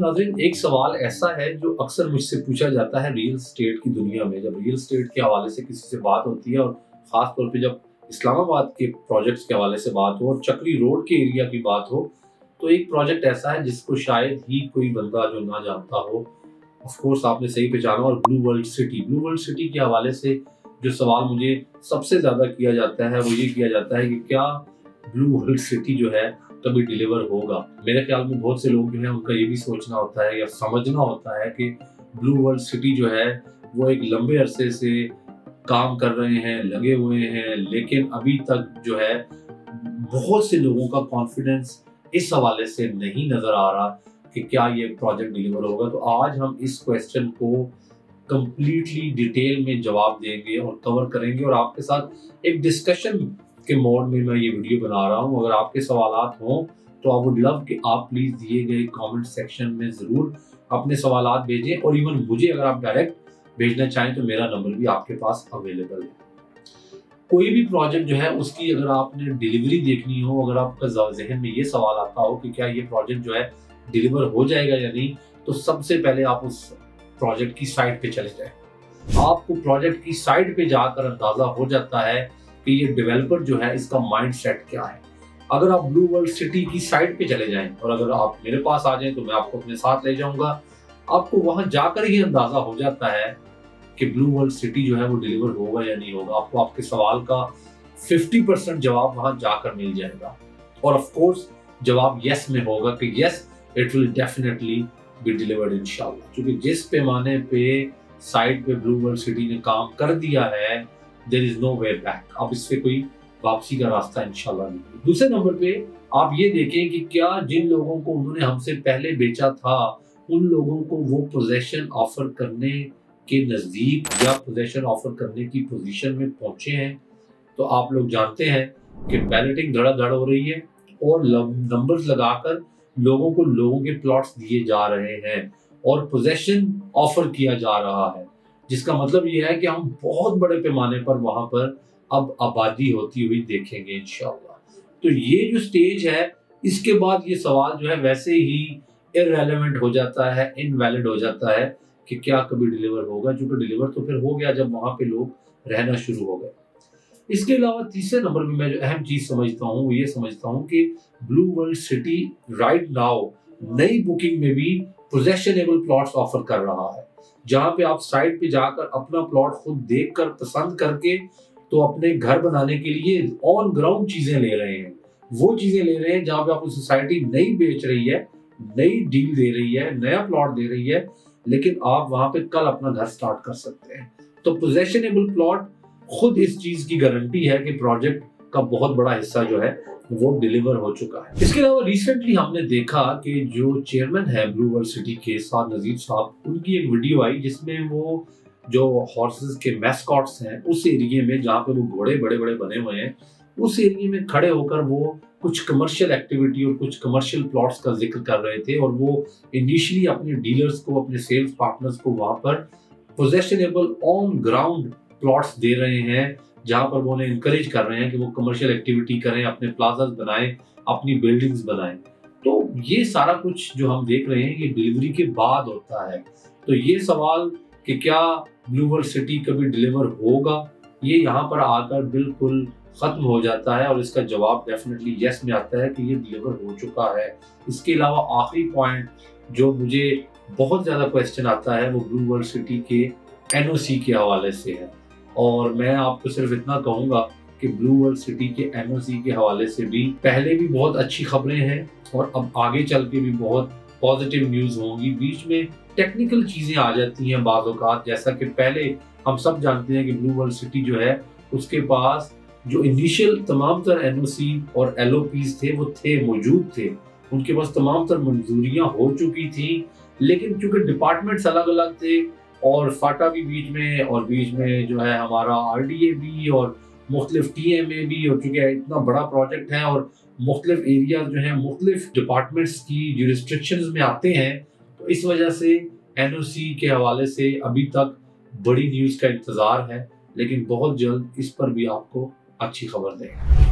ناظرین ایک سوال ایسا ہے جو اکثر مجھ سے پوچھا جاتا ہے ریئل اسٹیٹ کی دنیا میں. جب ریئل اسٹیٹ کے حوالے سے کسی سے بات ہوتی ہے اور خاص طور پہ جب اسلام آباد کے پروجیکٹس کے حوالے سے بات ہو اور چکری روڈ کے ایریا کی بات ہو, تو ایک پروجیکٹ ایسا ہے جس کو شاید ہی کوئی بندہ جو نہ جانتا ہو. آف کورس آپ نے صحیح پہچانا, اور بلو ورلڈ سٹی کے حوالے سے جو سوال مجھے سب سے زیادہ کیا جاتا ہے وہ یہ کیا جاتا ہے کہ کیا بلو ورلڈ سٹی جو ہے کبھی ڈیلیور ہوگا. میرے خیال میں بہت سے لوگ جو ہیں ان کا یہ بھی سوچنا ہوتا ہے یا سمجھنا ہوتا ہے کہ بلو ورلڈ سٹی جو ہے وہ ایک لمبے عرصے سے کام کر رہے ہیں, لگے ہوئے ہیں, لیکن ابھی تک جو ہے بہت سے لوگوں کا کانفیڈنس اس حوالے سے نہیں نظر آ رہا کہ کیا یہ پروجیکٹ ڈیلیور ہوگا. تو آج ہم اس کویسچن کو کمپلیٹلی ڈیٹیل میں جواب دیں گے اور کور کریں گے, اور آپ کے ساتھ ایک ڈسکشن کے موڈ میں یہ ویڈیو بنا رہا ہوں. اگر آپ کے سوالات ہوں تو I would love کہ آپ پلیز دیے گئے کامنٹ سیکشن میں ضرور اپنے سوالات بھیجیں, اور ایون مجھے اگر آپ ڈائریکٹ بھیجنا چاہیں تو میرا نمبر بھی آپ کے پاس اویلیبل ہے. کوئی بھی پروجیکٹ جو ہے اس کی اگر آپ نے ڈیلیوری دیکھنی ہو, اگر آپ کا ذہن میں یہ سوال آتا ہو کہ کیا یہ پروجیکٹ جو ہے ڈیلیور ہو جائے گا یا نہیں, تو سب سے پہلے آپ اس پروجیکٹ کی سائٹ پہ چلے جائیں. آپ کو پروجیکٹ کی سائٹ پہ جا کر اندازہ ہو جاتا ہے کہ یہ ڈیولپر جو ہے اس کا مائنڈ سیٹ کیا ہے. اگر آپ بلو ورلڈ سٹی کی سائٹ پہ چلے جائیں اور اگر آپ میرے پاس آ جائیں تو میں آپ کو اپنے ساتھ لے جاؤں گا, آپ کو وہاں جا کر ہی اندازہ ہو جاتا ہے کہ بلو ورلڈ سٹی جو ہے وہ ڈیلیور ہوگا یا نہیں ہوگا. آپ کو آپ کے سوال کا 50% جواب وہاں جا کر مل جائے گا, اور آف کورس جواب یس میں ہوگا کہ yes it will definitely be delivered انشاءاللہ. کیونکہ جس پیمانے پہ سائٹ پہ بلو ورلڈ سٹی نے کام کر دیا ہے there is no way back. اب اس پہ کوئی واپسی کا راستہ انشاءاللہ نہیں. دوسرے نمبر پہ آپ یہ دیکھیں کہ کیا جن لوگوں کو انہوں نے ہم سے پہلے بیچا تھا ان لوگوں کو وہ پوزیشن آفر کرنے کے نزدیک یا پوزیشن آفر کرنے کی پوزیشن میں پہنچے ہیں. تو آپ لوگ جانتے ہیں کہ بیلٹنگ دھڑا دھڑ ہو رہی ہے اور نمبرز لگا کر لوگوں کے پلاٹس دیے جا رہے ہیں اور پوزیشن آفر کیا جا رہا ہے, جس کا مطلب یہ ہے کہ ہم بہت بڑے پیمانے پر وہاں پر اب آبادی ہوتی ہوئی دیکھیں گے انشاءاللہ. تو یہ جو سٹیج ہے اس کے بعد یہ سوال جو ہے ویسے ہی irrelevant ہو جاتا ہے, invalid ہو جاتا ہے کہ کیا کبھی ڈیلیور ہوگا, چونکہ ڈیلیور تو پھر ہو گیا جب وہاں پہ لوگ رہنا شروع ہو گئے. اس کے علاوہ تیسرے نمبر پہ میں جو اہم چیز سمجھتا ہوں وہ یہ سمجھتا ہوں کہ blue world city right now نئی بکنگ میں بھی پوزیشنیبل پلاٹس آفر کر رہا ہے, جہاں پہ آپ سائٹ پہ جا کر اپنا پلاٹ خود دیکھ کر پسند کر کے تو اپنے گھر بنانے کے لیے آن گراؤنڈ چیزیں لے رہے ہیں. وہ چیزیں لے رہے ہیں جہاں پہ آپ کو سوسائٹی نئی بیچ رہی ہے, نئی ڈیل دے رہی ہے, نیا پلاٹ دے رہی ہے, لیکن آپ وہاں پہ کل اپنا گھر سٹارٹ کر سکتے ہیں. تو پوزیشنیبل پلاٹ خود اس چیز کی گارنٹی ہے کہ پروجیکٹ کا بہت بڑا حصہ جو ہے وہ ڈیلیور ہو چکا ہے. اس کے علاوہ ریسنٹلی ہم نے دیکھا کہ جو چیئرمین ہے بلو ورلڈ سٹی کے سعد نذیر صاحب, ان کی ایک ویڈیو آئی جس میں وہ جو ہارسز کے میسکاٹس ہیں اس ایریے میں جہاں پہ وہ گھوڑے بڑے بڑے بنے ہوئے ہیں اس ایریے میں کھڑے ہو کر وہ کچھ کمرشل ایکٹیویٹی اور کچھ کمرشل پلاٹس کا ذکر کر رہے تھے, اور وہ انیشلی اپنے ڈیلرز کو, اپنے سیلز پارٹنرز کو وہاں پر پوزیشنیبل آن گراؤنڈ پلاٹس دے رہے ہیں, جہاں پر وہ انہیں انکریج کر رہے ہیں کہ وہ کمرشل ایکٹیویٹی کریں, اپنے پلازاز بنائیں, اپنی بلڈنگز بنائیں. تو یہ سارا کچھ جو ہم دیکھ رہے ہیں یہ ڈیلیوری کے بعد ہوتا ہے. تو یہ سوال کہ کیا بلو ورلڈ سٹی کبھی ڈیلیور ہوگا, یہ یہاں پر آ کر بالکل ختم ہو جاتا ہے, اور اس کا جواب ڈیفینیٹلی یس میں آتا ہے کہ یہ ڈیلیور ہو چکا ہے. اس کے علاوہ آخری پوائنٹ جو مجھے بہت زیادہ کویسچن آتا ہے وہ بلو ورلڈ سٹی کے NOC کے حوالے سے ہے, اور میں آپ کو صرف اتنا کہوں گا کہ بلو ورلڈ سٹی کے NOC کے حوالے سے بھی پہلے بھی بہت اچھی خبریں ہیں اور اب آگے چل کے بھی بہت پازیٹیو نیوز ہوں گی. بیچ میں ٹیکنیکل چیزیں آ جاتی ہیں بعض اوقات, جیسا کہ پہلے ہم سب جانتے ہیں کہ بلو ورلڈ سٹی جو ہے اس کے پاس جو انیشیل تمام تر NOC اور LOPs تھے وہ موجود تھے, ان کے پاس تمام تر منظوریاں ہو چکی تھیں, لیکن چونکہ ڈپارٹمنٹس الگ الگ تھے اور فاٹا بھی بیچ میں, اور بیچ میں جو ہے ہمارا RDA بھی اور مختلف TMA بھی, اور چونکہ اتنا بڑا پروجیکٹ ہے اور مختلف ایریاز جو ہیں مختلف ڈپارٹمنٹس کی جو ریسٹرکشنز میں آتے ہیں, تو اس وجہ سے NOC کے حوالے سے ابھی تک بڑی نیوز کا انتظار ہے, لیکن بہت جلد اس پر بھی آپ کو اچھی خبر دیں گے.